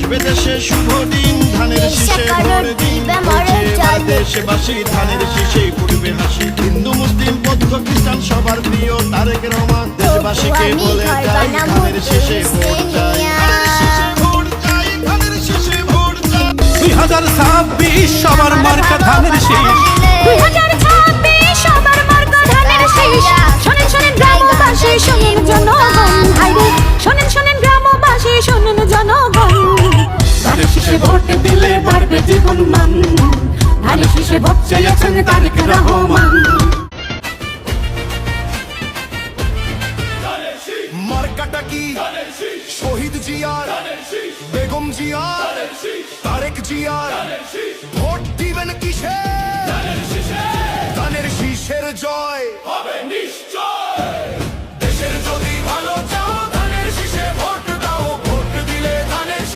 দেশে শুভ দিন ধানের শীষে ভোট দিন এবার দেশবাসী ধানের শীষে ফুটবে হাসি হিন্দু মুসলিম বৌদ্ধ খ্রিস্টান সবার প্রিয় তারেক রহমান দেশবাসীকে বলে যায় ধানের শীষে ভোট চাই 2026 সবার মার্কা ধানের শীষ 2026 সবার মার্কা ধানের শীষ শোনেন শোনেন গ্রামবাসী শোনেন জনগণ হাইরে শোনেন শোনেন গ্রামবাসী শোনেন জনগণ ধানের শীষে ভোট দিলে বাড়বে জীবন মান ধানের শীষে ভোট চেয়েছেন তারেক রহমান মার্কাটা কি শহীদ জিয়ার বেগম জিয়ার তারেক জিয়ার ভোট দিবেন কিসে ধানের শীষের জয় হবে নিশ্চয়।